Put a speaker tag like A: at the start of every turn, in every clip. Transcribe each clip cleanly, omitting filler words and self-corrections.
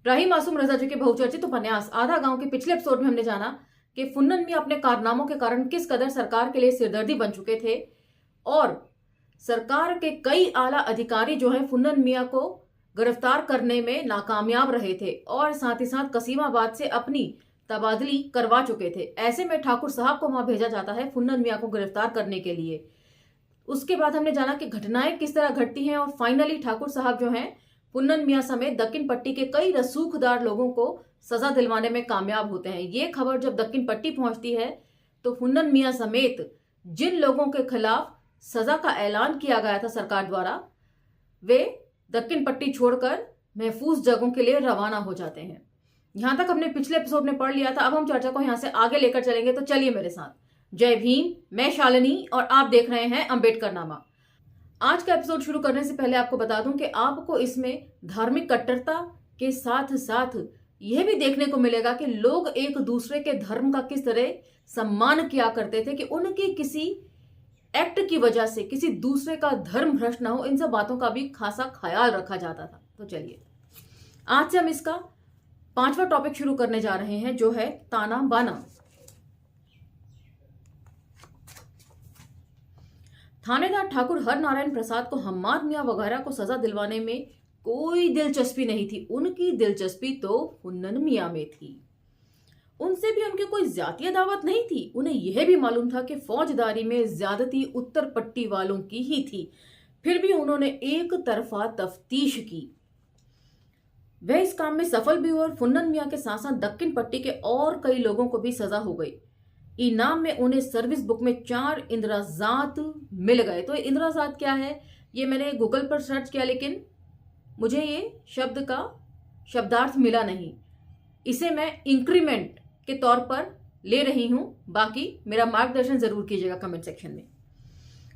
A: राही मासूम रजा जी के बहुचर्चित उपन्यास आधा गांव के पिछले एपिसोड में हमने जाना कि फुन्नन मियां अपने कारनामों के कारण किस कदर सरकार के लिए सिरदर्दी बन चुके थे और सरकार के कई आला अधिकारी जो है फुन्नन मियां को गिरफ्तार करने में नाकामयाब रहे थे और साथ ही साथ कसीमाबाद से अपनी तबादली करवा चुके थे। ऐसे में ठाकुर साहब को वहां भेजा जाता है फुन्नन मियां को गिरफ्तार करने के लिए। उसके बाद हमने जाना कि घटनाएं किस तरह घटती हैं और फाइनली ठाकुर साहब जो हैं फुन्नन मियां समेत दक्कन पट्टी के कई रसूखदार लोगों को सजा दिलवाने में कामयाब होते हैं। ये खबर जब दक्कन पट्टी पहुंचती है तो फुन्नन मियां समेत जिन लोगों के खिलाफ सजा का ऐलान किया गया था सरकार द्वारा, वे दक्कन पट्टी छोड़कर महफूज जगहों के लिए रवाना हो जाते हैं। यहां तक हमने पिछले एपिसोड में पढ़ लिया था। अब हम चर्चा को यहां से आगे लेकर चलेंगे, तो चलिए मेरे साथ। जय भीम, मैं शालिनी और आप देख रहे हैं अंबेडकर नामा। आज का एपिसोड शुरू करने से पहले आपको बता दूं कि आपको इसमें धार्मिक कट्टरता के साथ साथ यह भी देखने को मिलेगा कि लोग एक दूसरे के धर्म का किस तरह सम्मान किया करते थे कि उनकी किसी एक्ट की वजह से किसी दूसरे का धर्म भ्रष्ट ना हो। इन सब बातों का भी खासा ख्याल रखा जाता था। तो चलिए आज से हम इसका 5वां टॉपिक शुरू करने जा रहे हैं, जो है ताना बाना। थानेदार ठाकुर हरनारायण प्रसाद को हम्माद मियां वगैरह को सजा दिलवाने में कोई दिलचस्पी नहीं थी। उनकी दिलचस्पी तो फुन्नन मियां में थी। उनसे भी उनकी कोई ज्यादा दावत नहीं थी। उन्हें यह भी मालूम था कि फौजदारी में ज्यादती उत्तर पट्टी वालों की ही थी। फिर भी उन्होंने एक तरफा तफ्तीश की। वह इस काम में सफल भी हुए और फुन्नन मियां के साथ साथ दक्कन पट्टी के और कई लोगों को भी सजा हो गई। इनाम में उन्हें सर्विस बुक में 4 इंद्राजात मिल गए। तो इंद्राजात क्या है, ये मैंने गूगल पर सर्च किया लेकिन मुझे ये शब्द का शब्दार्थ मिला नहीं। इसे मैं इंक्रीमेंट के तौर पर ले रही हूं, बाकी मेरा मार्गदर्शन जरूर कीजिएगा कमेंट सेक्शन में।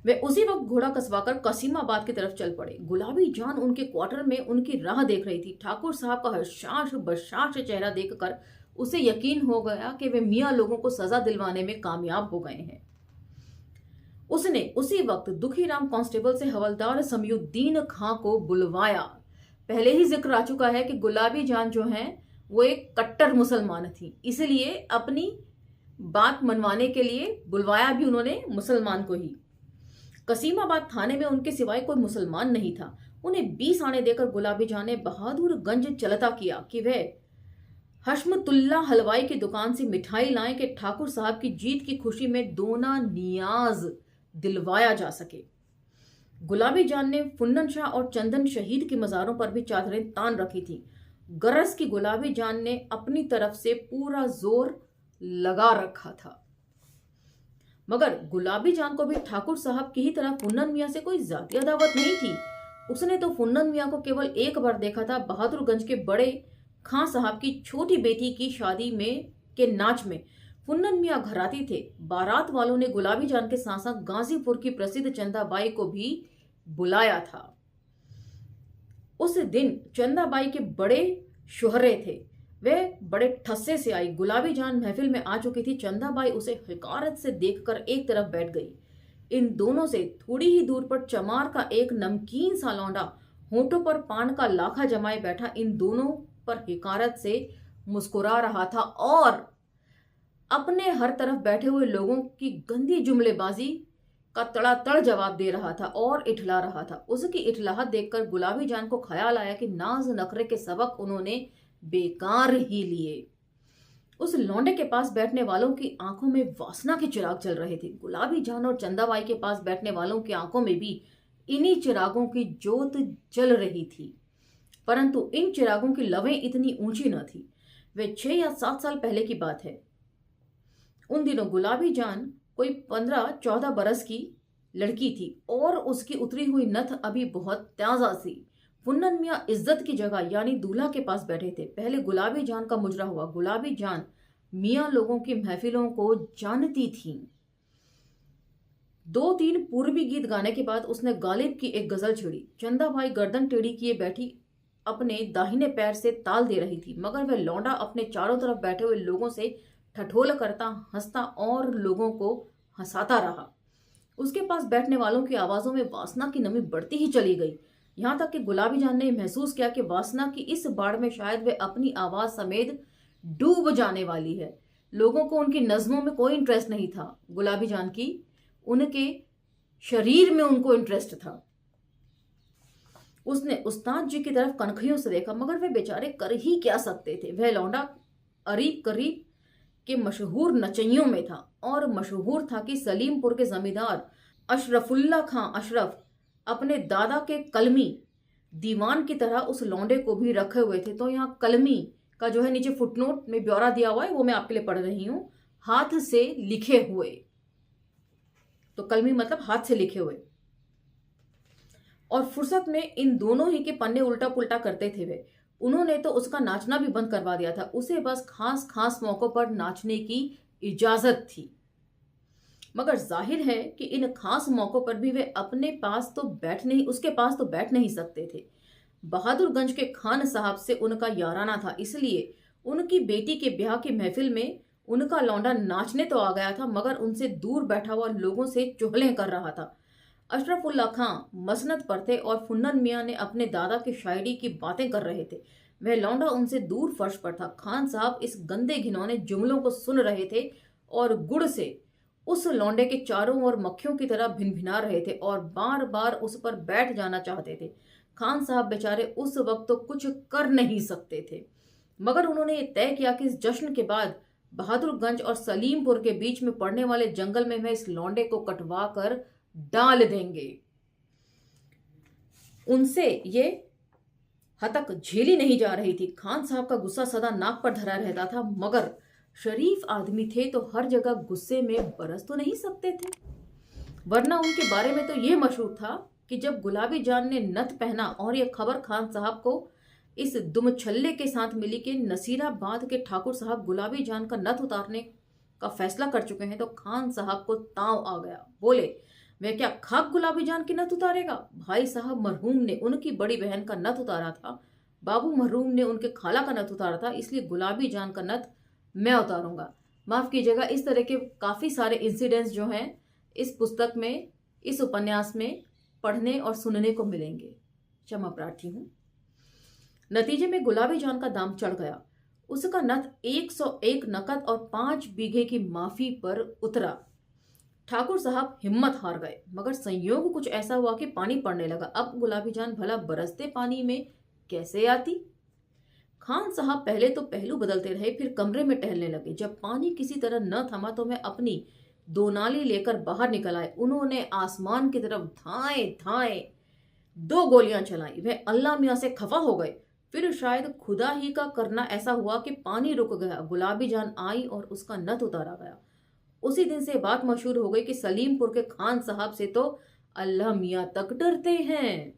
A: वे उसी वक्त घोड़ा कसवाकर कसीमाबाद की तरफ चल पड़े। गुलाबी जान उनके क्वार्टर में उनकी राह देख रही थी। ठाकुर साहब का हर्षाश बशाश चेहरा देखकर उसे यकीन हो गया कि वे मियां लोगों को सजा दिलवाने में कामयाब हो गए हैं। उसने उसी वक्त दुखीराम कांस्टेबल से हवलदार समयुद्दीन खां को बुलवाया। पहले ही जिक्र आ चुका है कि गुलाबी जान जो हैं वो एक कट्टर मुसलमान थी, इसलिए अपनी बात मनवाने के लिए बुलवाया भी उन्होंने मुसलमान को ही। कसीमाबाद थाने में उनके सिवाय कोई मुसलमान नहीं था। उन्हें 20 आने देकर गुलाबी जान ने बहादुरगंज चलता किया कि वह हशमतुल्ला हलवाई की दुकान से मिठाई लाएं कि ठाकुर साहब की जीत की खुशी में दोना नियाज दिलवाया जा सके। गुलाबी जान ने फुन्नन शाह और चंदन शहीद की मजारों पर भी चादरें तान रखी थी। गरज की गुलाबी जान ने अपनी तरफ से पूरा जोर लगा रखा था, मगर गुलाबी जान को भी ठाकुर साहब की ही तरह फुन्नन मियां से कोई ज्यादा दावत नहीं थी। उसने तो फुन्नन मियां को केवल एक बार देखा था, बहादुरगंज के बड़े खां साहब की छोटी बेटी की शादी में के नाच में। फुन्नन मियां घराती थे। बारात वालों ने गुलाबी जान के साथ साथ गाजीपुर की प्रसिद्ध चंदाबाई को भी बुलाया था। उस दिन चंदाबाई के बड़े शोहरे थे। वे बड़े ठस्से से आई। गुलाबी जान महफिल में आ चुकी थी। चंदाबाई उसे हिकारत से देखकर एक तरफ बैठ गई। इन दोनों से थोड़ी ही दूर पर चमार का एक नमकीन सा लौंडा होंठों पर पान का लाखा जमाए बैठा इन दोनों पर हिकारत से मुस्कुरा रहा था और अपने हर तरफ बैठे हुए लोगों की गंदी जुमलेबाजी का तड़ातड़ जवाब दे रहा था और इठला रहा था। उसकी इठलाहट देखकर गुलाबी जान को ख्याल आया कि नाज नखरे के सबक उन्होंने बेकार ही लिए। उस लौंडे के पास बैठने वालों की आंखों में वासना के चिराग चल रहे थे। गुलाबी जान और चंदाबाई के पास बैठने वालों की आंखों में भी इन्हीं चिरागों की जोत जल रही थी, परंतु इन चिरागों की लवें इतनी ऊंची न थी। वे 6 या 7 साल पहले की बात है। उन दिनों गुलाबी जान कोई 15-14 बरस की लड़की थी और उसकी उतरी हुई नथ अभी बहुत ताजा सी। फुन्नन मियां इज्जत की जगह यानी दूल्हा के पास बैठे थे। पहले गुलाबी जान का मुजरा हुआ। गुलाबी जान मियां लोगों की महफिलों को जानती थी। 2-3 पूर्वी गीत गाने के बाद उसने गालिब की एक गजल छिड़ी। चंदाबाई गर्दन टेढ़ी किए बैठी अपने दाहिने पैर से ताल दे रही थी, मगर वह लौंडा अपने चारों तरफ बैठे हुए लोगों से ठठोल करता, हंसता और लोगों को हंसाता रहा। उसके पास बैठने वालों की आवाजों में वासना की नमी बढ़ती ही चली गई। यहाँ तक कि गुलाबी जान ने महसूस किया कि वासना की इस बाढ़ में शायद वे अपनी आवाज समेत डूब जाने वाली है। लोगों को उनकी नज्मों में कोई इंटरेस्ट नहीं था, गुलाबी जान की उनके शरीर में उनको इंटरेस्ट था। उसने उस्ताद जी की तरफ कनखियों से देखा, मगर वे बेचारे कर ही क्या सकते थे। वह लौंडा करीब करीब के मशहूर नचइयों में था और मशहूर था कि सलीमपुर के जमींदार अशरफुल्ला खां अशरफ अपने दादा के कलमी दीवान की तरह उस लौंडे को भी रखे हुए थे। तो यहाँ कलमी का जो है नीचे फुटनोट में ब्यौरा दिया हुआ है, वो मैं आपके लिए पढ़ रही हूं, हाथ से लिखे हुए। तो कलमी मतलब हाथ से लिखे हुए। और फुर्सत में इन दोनों ही के पन्ने उल्टा पुल्टा करते थे वे। उन्होंने तो उसका नाचना भी बंद करवा दिया था, उसे बस खास खास मौकों पर नाचने की इजाजत थी। मगर जाहिर है कि इन खास मौकों पर भी वे अपने पास तो बैठ नहीं उसके पास तो बैठ नहीं सकते थे। बहादुरगंज के खान साहब से उनका याराना था, इसलिए उनकी बेटी के ब्याह की महफिल में उनका लौंडा नाचने तो आ गया था, मगर उनसे दूर बैठा हुआ लोगों से चुगलें कर रहा था। अशरफुल्ला खां मसनद पर थे और फुन्नन मियाँ ने अपने दादा की शायरी की बातें कर रहे थे। वह लौंडा उनसे दूर फर्श पर था। खान साहब इस गंदे घिनौने जुमलों को सुन रहे थे और गुड़ से उस लौंडे के चारों ओर मक्खियों की तरह भिनभिना रहे थे और बार बार उस पर बैठ जाना चाहते थे। खान साहब बेचारे उस वक्त तो कुछ कर नहीं सकते थे, मगर उन्होंने ये तय किया कि इस जश्न के बाद बहादुरगंज और सलीमपुर के बीच में पड़ने वाले जंगल में वह इस लौंडे को कटवा कर डाल देंगे। उनसे ये हतक झेली नहीं जा रही थी। खान साहब का गुस्सा सदा नाक पर धरा रहता था, मगर शरीफ आदमी थे तो हर जगह गुस्से में बरस तो नहीं सकते थे। वरना उनके बारे में तो यह मशहूर था कि जब गुलाबी जान ने नथ पहना और यह खबर खान साहब को इस दुमछल्ले के साथ मिली कि नसीराबाद के ठाकुर साहब गुलाबी जान का नथ उतारने का फैसला कर चुके हैं, तो खान साहब को ताव आ गया। बोले, वह क्या खाक गुलाबी जान की नथ उतारेगा? भाई साहब मरहूम ने उनकी बड़ी बहन का नथ उतारा था, बाबू मरहूम ने उनके खाला का नथ उतारा था, इसलिए गुलाबी जान का नथ मैं उतारूंगा। माफ कीजिएगा, इस तरह के काफी सारे इंसिडेंट्स जो हैं इस पुस्तक में, इस उपन्यास में पढ़ने और सुनने को मिलेंगे। क्षमा प्रार्थी हूं। नतीजे में गुलाबी जान का दाम चढ़ गया। उसका नथ 101 नकद और 5 बीघे की माफी पर उतरा। ठाकुर साहब हिम्मत हार गए, मगर संयोग कुछ ऐसा हुआ कि पानी पड़ने लगा। अब गुलाबी जान भला बरसते पानी में कैसे आती? खान साहब पहले तो पहलू बदलते रहे, फिर कमरे में टहलने लगे। जब पानी किसी तरह न थमा तो मैं अपनी दोनाली लेकर बाहर निकल आए। उन्होंने आसमान की तरफ धाए धाए 2 गोलियां चलाई। वह अल्लाह मियाँ से खफा हो गए। फिर शायद खुदा ही का करना ऐसा हुआ कि पानी रुक गया। गुलाबी जान आई और उसका नथ उतारा गया। उसी दिन से बात मशहूर हो गई कि सलीमपुर के खान साहब से तो अल्लाह मियाँ तक डरते हैं।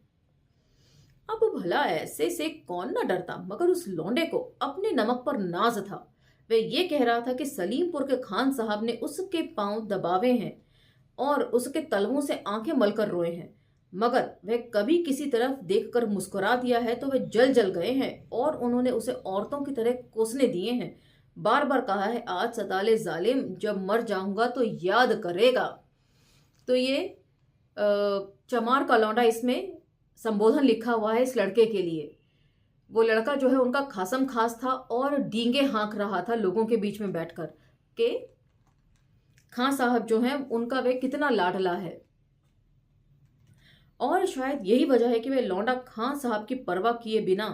A: अब भला ऐसे से कौन ना डरता, मगर उस लौंडे को अपने नमक पर नाज था। वह ये कह रहा था कि सलीमपुर के खान साहब ने उसके पांव दबावे हैं और उसके तलवों से आंखें मलकर रोए हैं, मगर वह कभी किसी तरफ देखकर मुस्कुरा दिया है तो वह जल जल गए हैं और उन्होंने उसे औरतों की तरह कोसने दिए हैं। बार बार कहा है, आज सताले जालिम, जब मर जाऊंगा तो याद करेगा। तो ये चमार का लौंडा इसमें संबोधन लिखा हुआ है इस लड़के के लिए। वो लड़का जो है उनका खासम खास था और डींगे हाँक रहा था लोगों के बीच में बैठकर के खां साहब जो हैं उनका वे कितना लाडला है। और शायद यही वजह है कि वे लौंडा खां साहब की परवाह किए बिना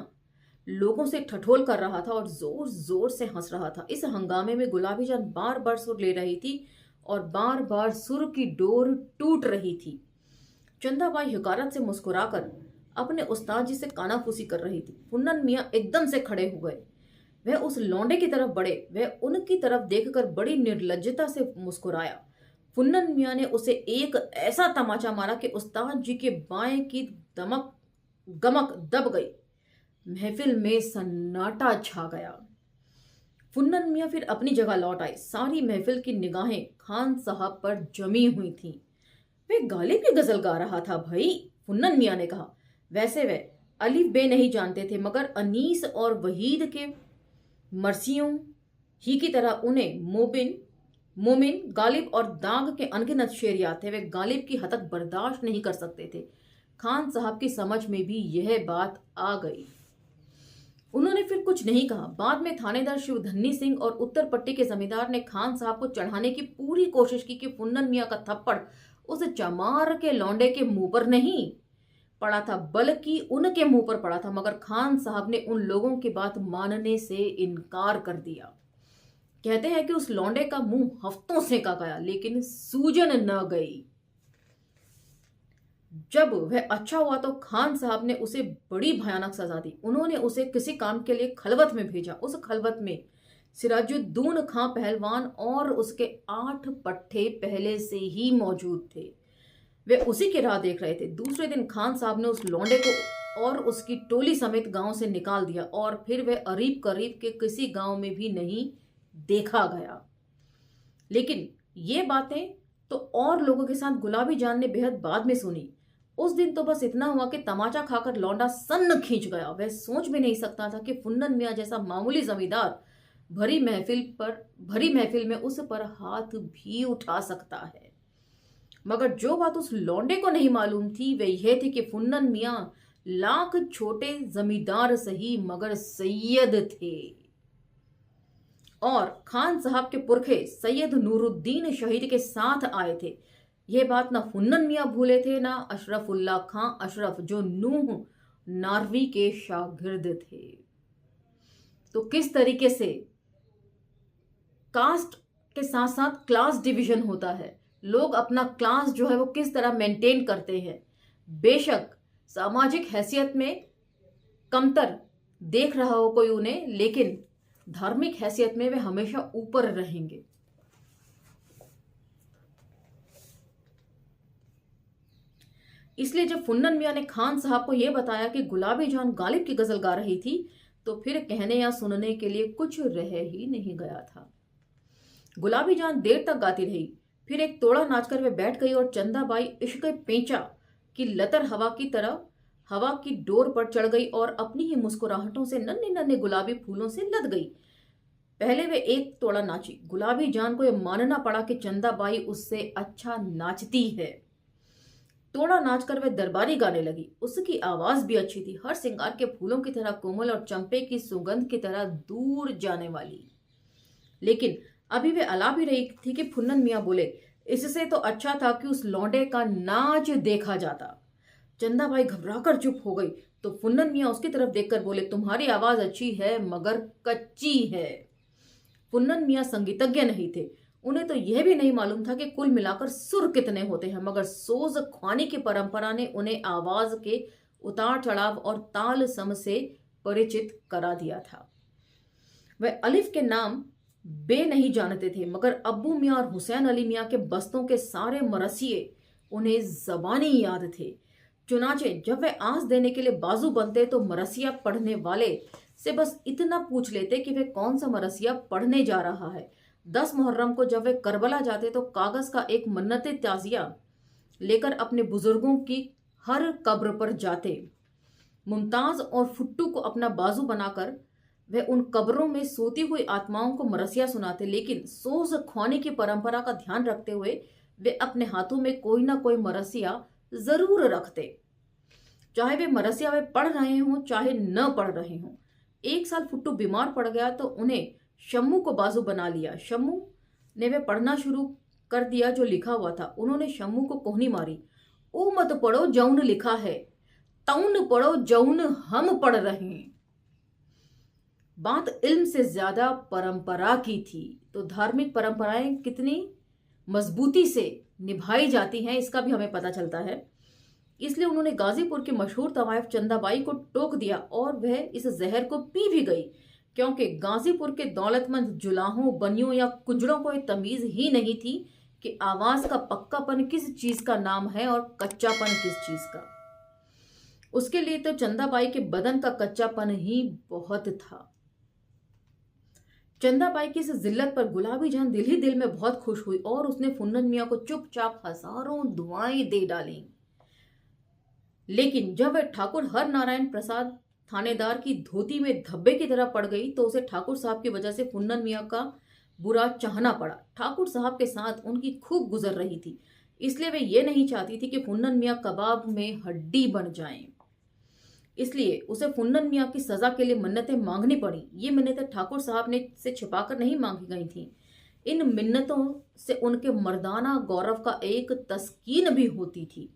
A: लोगों से ठठोल कर रहा था और जोर जोर से हंस रहा था। इस हंगामे में गुलाबी जान बार बार सुर ले रही थी और बार बार सुर की डोर टूट रही थी। चंदाबाई हकारत से मुस्कुराकर अपने उस्ताद जी से कानाफूसी कर रही थी। फुन्नन मियाँ एकदम से खड़े हो गए। वह उस लौंडे की तरफ बढ़े। वह उनकी तरफ देखकर बड़ी निर्लज्जता से मुस्कुराया। फुन्नन मियाँ ने उसे एक ऐसा तमाचा मारा कि उस्ताद जी के बाएं की दमक गमक दब गई। महफिल में सन्नाटा छा गया। फुन्नन मियाँ फिर अपनी जगह लौट आए। सारी महफिल की निगाहें खान साहब पर जमी हुई थीं। वे गालिब की गजल गा रहा था भाई, फुन्नन मियाँ ने कहा। वैसे वे अलिफ बे नहीं जानते थे, मगर अनीस और वहीद के मरसियों ही की तरह उन्हें मोमिन, गालिब और दाग के अनगिनत शेर याद थे। वे गालिब की हतक बर्दाश्त नहीं कर सकते थे। खान साहब की समझ में भी यह बात आ गई। उन्होंने फिर कुछ नहीं कहा। बाद में थानेदार शिवधन्नी सिंह और उत्तर पट्टी के जमींदार ने खान साहब को चढ़ाने की पूरी कोशिश की कि फुन्नन मियाँ का थप्पड़ उस चमार के लौंडे के मुंह पर नहीं पड़ा था, बल्कि उनके मुंह पर पड़ा था। मगर खान साहब ने उन लोगों की बात मानने से इनकार कर दिया। कहते हैं कि उस लौंडे का मुंह हफ्तों सेका गया, लेकिन सूजन न गई। जब वह अच्छा हुआ तो खान साहब ने उसे बड़ी भयानक सजा दी। उन्होंने उसे किसी काम के लिए खलवत में भेजा। उस खलवत में सिराजुद्दौन खां पहलवान और उसके 8 पट्टे पहले से ही मौजूद थे। वे उसी की राह देख रहे थे। दूसरे दिन खान साहब ने उस लौंडे को और उसकी टोली समेत गांव से निकाल दिया और फिर वह करीब करीब के किसी गांव में भी नहीं देखा गया। लेकिन ये बातें तो और लोगों के साथ गुलाबी जान ने बेहद बाद में सुनी। उस दिन तो बस इतना हुआ कि तमाचा खाकर लौंडा सन्न खींच गया। वह सोच भी नहीं सकता था कि फुन्नन मियाँ जैसा मामूली जमींदार भरी महफिल में उस पर हाथ भी उठा सकता है। मगर जो बात उस लौंडे को नहीं मालूम थी वह यह थी कि फुन्नन मियाँ लाख छोटे जमींदार सही मगर सैयद थे, और खान साहब के पुरखे सैयद नूरुद्दीन शहीद के साथ आए थे। यह बात ना फुन्नन मियाँ भूले थे, ना अशरफुल्ला खां अशरफ, जो नूह नारवी के शागिर्द थे। तो किस तरीके से कास्ट के साथ साथ क्लास डिवीजन होता है, लोग अपना क्लास जो है वो किस तरह मेंटेन करते हैं। बेशक सामाजिक हैसियत में कमतर देख रहा हो कोई उन्हें, लेकिन धार्मिक हैसियत में वे हमेशा ऊपर रहेंगे। इसलिए जब फुन्नन मियाँ ने खान साहब को यह बताया कि गुलाबी जान गालिब की गजल गा रही थी, तो फिर कहने या सुनने के लिए कुछ रह ही नहीं गया था। गुलाबी जान देर तक गाती रही। फिर एक तोड़ा नाचकर वे बैठ गई और चंदाबाई इश्क पेंचा की लतर हवा की डोर पर चढ़ गई और अपनी ही मुस्कुराहटों से नन्हे नन्हे गुलाबी फूलों से लद गई। पहले वे एक तोड़ा नाची। गुलाबी जान को यह मानना पड़ा कि चंदाबाई उससे अच्छा नाचती है। तोड़ा नाचकर वह दरबारी गाने लगी। उसकी आवाज भी अच्छी थी, हर सिंगार के फूलों की तरह कोमल और चंपे की सुगंध की तरह दूर जाने वाली। लेकिन अभी वे अला भी रही थी कि फुन्नन मियाँ बोले, इससे तो अच्छा था कि उस लौंडे का नाच देखा जाता। चंदाबाई घबराकर चुप हो गई तो फुन्नन मियाँ उसकी तरफ देखकर बोले, तुम्हारी आवाज अच्छी है मगर कच्ची है। फुन्नन मियाँ संगीतज्ञ नहीं थे। उन्हें तो यह भी नहीं मालूम था कि कुल मिलाकर सुर कितने होते हैं, मगर सोज ख्वानी की परंपरा ने उन्हें आवाज के उतार चढ़ाव और ताल सम से परिचित करा दिया था। वह अलिफ के नाम बे नहीं जानते थे, मगर अब्बू मियाँ और हुसैन अली मियाँ के बस्तों के सारे मरसिए उन्हें जबानी याद थे। चुनाचे जब वे आंस देने के लिए बाजू बनते तो मरसिया पढ़ने वाले से बस इतना पूछ लेते कि वे कौन सा मरसिया पढ़ने जा रहा है। 10 मुहर्रम को जब वे करबला जाते तो कागज का एक मन्नत ताजिया लेकर अपने बुजुर्गों की हर कब्र पर जाते। मुमताज और फुट्टू को अपना बाजू बनाकर वे उन कब्रों में सोती हुई आत्माओं को मरसिया सुनाते, लेकिन सोज ख्वानी की परंपरा का ध्यान रखते हुए वे अपने हाथों में कोई ना कोई मरसिया जरूर रखते, चाहे वे मरसिया वे पढ़ रहे हों चाहे न पढ़ रहे हों। एक साल फुट्टू बीमार पड़ गया तो उन्हें शम्मू को बाजू बना लिया। शम्मू ने वे पढ़ना शुरू कर दिया जो लिखा हुआ था। उन्होंने शम्मू को कोहनी मारी, ओ मत पढ़ो जौन लिखा है, तौन पढ़ो जौन हम पढ़ रहे हैं। बात इल्म से ज्यादा परंपरा की थी। तो धार्मिक परंपराएं कितनी मजबूती से निभाई जाती हैं इसका भी हमें पता चलता है। इसलिए उन्होंने गाजीपुर की मशहूर तवाइफ चंदाबाई को टोक दिया और वह इस जहर को पी भी गई, क्योंकि गाजीपुर के दौलतमंद जुलाहों, बनियों या कुंजड़ों को यह तमीज ही नहीं थी कि आवाज का पक्कापन किस चीज का नाम है और कच्चापन किस चीज का। उसके लिए तो चंदाबाई के बदन का कच्चापन ही बहुत था। चंदाबाई की इस जिल्लत पर गुलाबी जान दिल ही दिल में बहुत खुश हुई और उसने फुन्नन मियाँ को चुपचाप हजारों दुआएं दे डाली। लेकिन जब वह ठाकुर हर नारायण प्रसाद थानेदार की धोती में धब्बे की तरह पड़ गई तो उसे ठाकुर साहब की वजह से फुन्नन मियाँ का बुरा चाहना पड़ा। ठाकुर साहब के साथ उनकी खूब गुजर रही थी। इसलिए वे ये नहीं चाहती थी कि फुन्नन मियाँ कबाब में हड्डी बन जाएं। इसलिए उसे फुन्नन मियाँ की सजा के लिए मन्नतें मांगनी पड़ी। ये मन्नतें ठाकुर साहब ने से छिपाकर नहीं मांगी गई थीं। इन मिन्नतों से उनके मर्दाना गौरव का एक तस्कीन भी होती थी।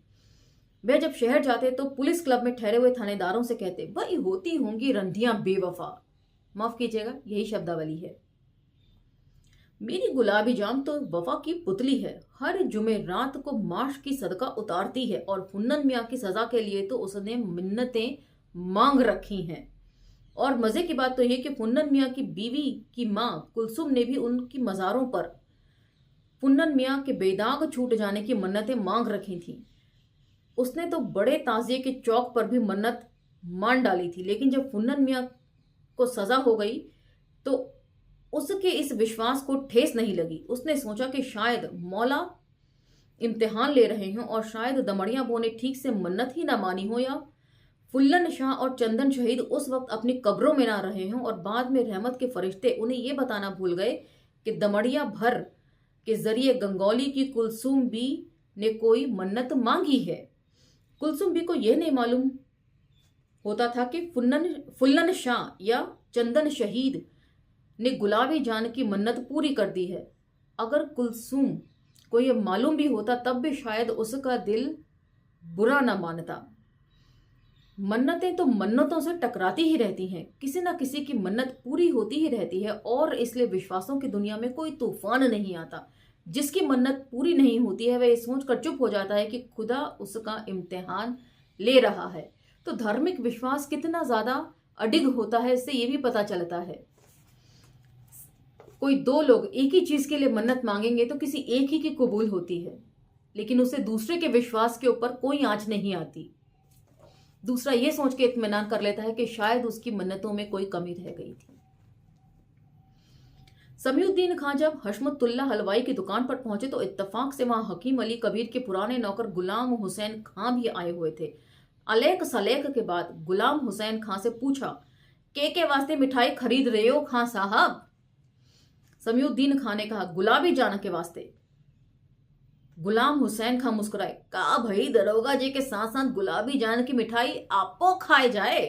A: वे जब शहर जाते तो पुलिस क्लब में ठहरे हुए थानेदारों से कहते, भाई होती होंगी रंधियां बेवफा, माफ कीजिएगा यही शब्दावली है, मेरी गुलाबी जाम तो वफा की पुतली है, हर जुमे रात को माश की सदका उतारती है और फुन्नन मियाँ की सजा के लिए तो उसने मिन्नतें मांग रखी हैं। और मजे की बात तो यह कि फुन्नन मियाँ की बीवी की माँ कुलसुम ने भी उनकी मज़ारों पर फुन्नन मियाँ के बेदाग छूट जाने की मन्नतें मांग रखी थी। उसने तो बड़े ताजिए के चौक पर भी मन्नत मान डाली थी, लेकिन जब फुन्नन मियाँ को सजा हो गई तो उसके इस विश्वास को ठेस नहीं लगी। उसने सोचा कि शायद मौला इम्तिहान ले रहे हों और शायद दमड़िया बो ने ठीक से मन्नत ही ना मानी हो, या फुल्लन शाह और चंदन शहीद उस वक्त अपनी कब्रों में ना रहे हों और बाद में रहमत के फरिश्ते उन्हें यह बताना भूल गए कि दमड़िया भर के जरिए गंगौली की कुलसुम बी ने कोई मन्नत मांगी है। कुलसुम बी को यह नहीं मालूम होता था कि फुल्लन शाह या चंदन शहीद ने गुलाबी जान की मन्नत पूरी कर दी है। अगर कुलसुम को यह मालूम भी होता तब भी शायद उसका दिल बुरा न मानता। मन्नतें तो मन्नतों से टकराती ही रहती हैं, किसी न किसी की मन्नत पूरी होती ही रहती है और इसलिए विश्वासों की दुनिया में कोई तूफान नहीं आता। जिसकी मन्नत पूरी नहीं होती है वह ये सोचकर चुप हो जाता है कि खुदा उसका इम्तिहान ले रहा है। तो धार्मिक विश्वास कितना ज्यादा अडिग होता है इससे ये भी पता चलता है। कोई दो लोग एक ही चीज के लिए मन्नत मांगेंगे तो किसी एक ही की कबूल होती है, लेकिन उसे दूसरे के विश्वास के ऊपर कोई आंच नहीं आती। दूसरा ये सोच के इत्मीनान कर लेता है कि शायद उसकी मन्नतों में कोई कमी रह गई थी। समीउद्दीन खां जब हशमतुल्लाह हलवाई की दुकान पर पहुंचे तो इत्तेफाक से वहां हकीम अली कबीर के पुराने नौकर गुलाम हुसैन खां भी आए हुए थे। अलेक सलेक के बाद गुलाम हुसैन खां से पूछा, के वास्ते मिठाई खरीद रहे हो खां साहब? समीउद्दीन खां ने कहा, गुलाबी जाना के वास्ते। गुलाम हुसैन खां मुस्कुराए, कहा भाई दरोगा जी के साथ साथ गुलाबी जान की मिठाई आपो खाए जाए?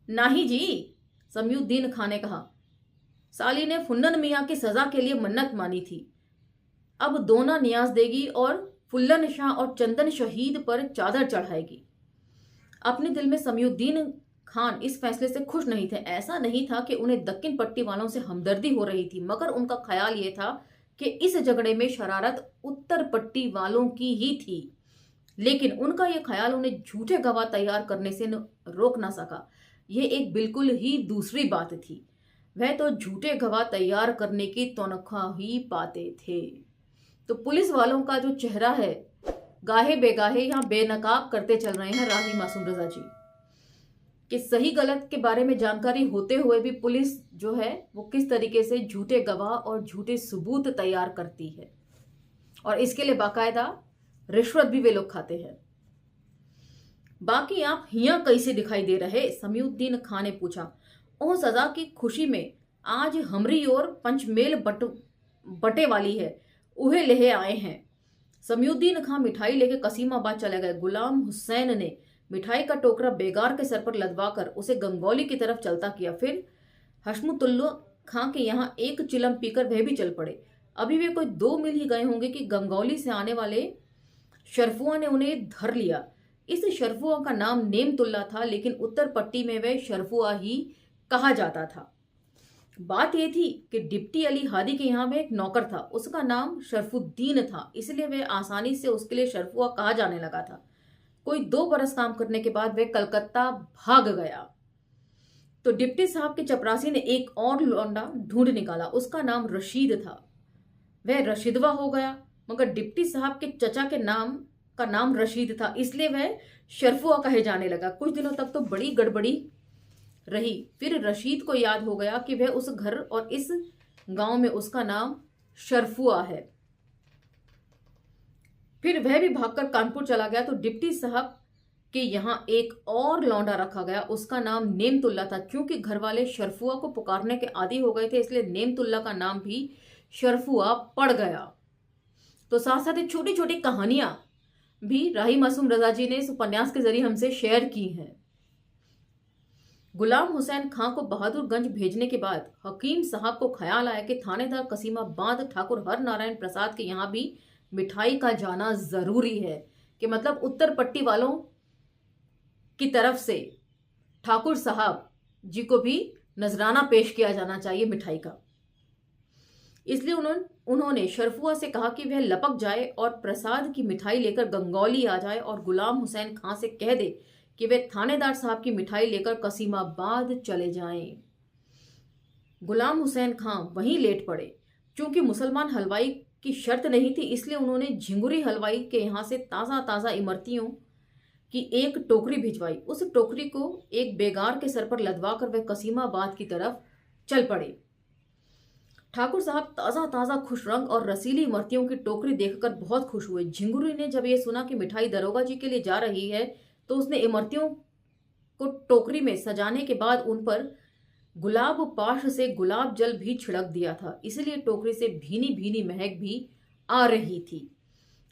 A: नहीं जी, समीउद्दीन खां ने कहा, साली ने फुन्नन मियाँ की सजा के लिए मन्नत मानी थी, अब दोना नियाज देगी और फुल्लन शाह और चंदन शहीद पर चादर चढ़ाएगी। अपने दिल में समीउद्दीन खान इस फैसले से खुश नहीं थे। ऐसा नहीं था कि उन्हें दक्कन पट्टी वालों से हमदर्दी हो रही थी, मगर उनका ख्याल यह था कि इस झगड़े में शरारत उत्तर पट्टी वालों की ही थी। लेकिन उनका यह ख्याल उन्हें झूठे गवाह तैयार करने से रोक ना सका। यह एक बिल्कुल ही दूसरी बात थी। वह तो झूठे गवाह तैयार करने की तनख्वाह ही पाते थे। तो पुलिस वालों का जो चेहरा है गाहे बेगाहे यहाँ बेनकाब करते चल रहे हैं राही मासूम रजा जी, कि सही गलत के बारे में जानकारी होते हुए भी पुलिस जो है वो किस तरीके से झूठे गवाह और झूठे सबूत तैयार करती है, और इसके लिए बाकायदा रिश्वत भी वे लोग खाते हैं। बाकी आप हिया कैसे दिखाई दे रहे? समीउद्दीन खान ने पूछा। ओह, सजा की खुशी में आज हमरी और पंचमेल बटे वाली है, उहे लेहे आए हैं। समीउद्दीन खान मिठाई लेके कसीमाबाद चले गए। गुलाम हुसैन ने मिठाई का टोकरा बेगार के सर पर लदवाकर उसे गंगौली की तरफ चलता किया। फिर हशमुतुल्लाह खां के यहाँ एक चिलम पीकर वह भी चल पड़े। अभी वे कोई 2 मील ही गए होंगे कि गंगौली से आने वाले शरफुआ ने उन्हें धर लिया। इस शरफुआ का नाम नेमतुल्ला था, लेकिन उत्तर पट्टी में वह शरफुआ ही कहा जाता था। बात यह थी कि डिप्टी अली हादी के यहाँ में एक नौकर था, उसका नाम शरफुद्दीन था, इसलिए वह आसानी से उसके लिए शरफुआ कहा जाने लगा था। कोई 2 बरस काम करने के बाद वह कलकत्ता भाग गया तो डिप्टी साहब के चपरासी ने एक और लौंडा ढूंढ निकाला, उसका नाम रशीद था। वह रशीदवा हो गया, मगर डिप्टी साहब के चचा के नाम रशीद था, इसलिए वह शरफुआ कहे जाने लगा। कुछ दिनों तक तो बड़ी गड़बड़ी रही। फिर रशीद को याद हो गया कि वह उस घर और इस गांव में उसका नाम शरफुआ है। फिर वह भी भागकर कानपुर चला गया तो डिप्टी साहब के यहाँ एक और लौंडा रखा गया, उसका नाम नेमतुल्ला था। क्योंकि घर वाले शरफुआ को पुकारने के आदी हो गए थे, इसलिए नेमतुल्ला का नाम भी शरफुआ पड़ गया। तो साथ साथ छोटी छोटी कहानियां भी राही मासूम रजा जी ने इस उपन्यास के जरिए हमसे शेयर की हैं। गुलाम हुसैन खां को बहादुरगंज भेजने के बाद हकीम साहब को ख्याल आया कि थानेदार कसीमाबाद ठाकुर हर नारायण प्रसाद के यहाँ भी मिठाई का जाना जरूरी है, कि मतलब उत्तर पट्टी वालों की तरफ से ठाकुर साहब जी को भी नजराना पेश किया जाना चाहिए मिठाई का। इसलिए उन्होंने शरफुआ से कहा कि वह लपक जाए और प्रसाद की मिठाई लेकर गंगौली आ जाए और गुलाम हुसैन खां से कह दे कि वे थानेदार साहब की मिठाई लेकर कसीमाबाद चले जाएं। गुलाम हुसैन खां वहीं लेट पड़े। चूंकि मुसलमान हलवाई की शर्त नहीं थी, इसलिए उन्होंने झिंगुरी हलवाई के यहां से ताज़ा ताज़ा इमरतियों की एक टोकरी भिजवाई। उस टोकरी को एक बेगार के सर पर लदवा कर वह कसीमाबाद की तरफ चल पड़े। ठाकुर साहब ताज़ा ताज़ा खुश रंग और रसीली इमरतियों की टोकरी देखकर बहुत खुश हुए। झिंगुरी ने जब यह सुना कि मिठाई दरोगा जी के लिए जा रही है, तो उसने इमरतियों को टोकरी में सजाने के बाद उन पर गुलाब पाश से गुलाब जल भी छिड़क दिया था, इसलिए टोकरी से भीनी भीनी महक भी आ रही थी।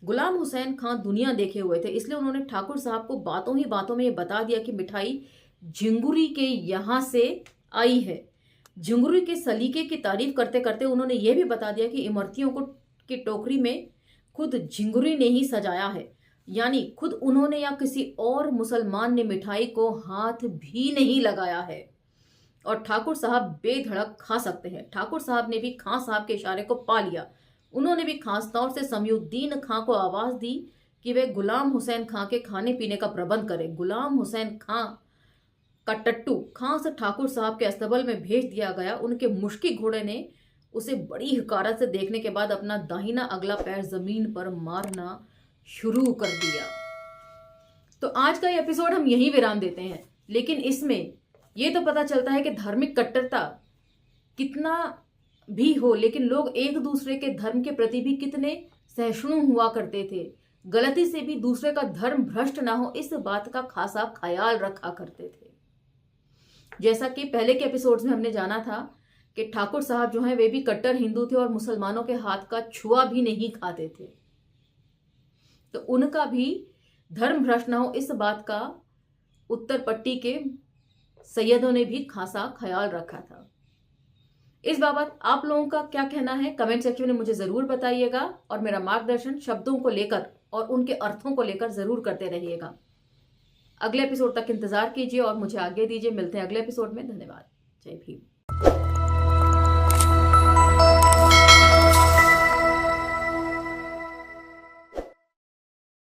A: गुलाम हुसैन खां दुनिया देखे हुए थे, इसलिए उन्होंने ठाकुर साहब को बातों ही बातों में ये बता दिया कि मिठाई झिंगुरी के यहां से आई है। झिंगुरी के सलीके की तारीफ करते करते उन्होंने ये भी बता दिया कि इमरतियों को की टोकरी में खुद झिंगुरी ने ही सजाया है, यानी खुद उन्होंने या किसी और मुसलमान ने मिठाई को हाथ भी नहीं लगाया है और ठाकुर साहब बेधड़क खा सकते हैं। ठाकुर साहब ने भी खां साहब के इशारे को पा लिया। उन्होंने भी खासतौर से समयुद्दीन खां को आवाज दी कि वे गुलाम हुसैन खां के खाने पीने का प्रबंध करें। गुलाम हुसैन खां का टट्टू खां से ठाकुर साहब के अस्तबल में भेज दिया गया। उनके मुश्की घोड़े ने उसे बड़ी हकारत से देखने के बाद अपना दाहिना अगला पैर जमीन पर मारना शुरू कर दिया। तो आज का एपिसोड हम यहीं विराम देते हैं, लेकिन इसमें यह तो पता चलता है कि धार्मिक कट्टरता कितना भी हो, लेकिन लोग एक दूसरे के धर्म के प्रति भी कितने सहिष्णु हुआ करते थे। गलती से भी दूसरे का धर्म भ्रष्ट ना हो, इस बात का खासा ख्याल रखा करते थे। जैसा कि पहले के एपिसोड्स में हमने जाना था कि ठाकुर साहब जो हैं वे भी कट्टर हिंदू थे और मुसलमानों के हाथ का छुआ भी नहीं खाते थे, तो उनका भी धर्म भ्रष्ट ना हो, इस बात का उत्तर पट्टी के सैयदों ने भी खासा ख्याल रखा था। इस बाबत आप लोगों का क्या कहना है कमेंट सेक्शन में मुझे जरूर बताइएगा और मेरा मार्गदर्शन शब्दों को लेकर और उनके अर्थों को लेकर जरूर करते रहिएगा। अगले एपिसोड तक इंतजार कीजिए और मुझे आगे दीजिए। मिलते हैं अगले एपिसोड में। धन्यवाद। जय भीम।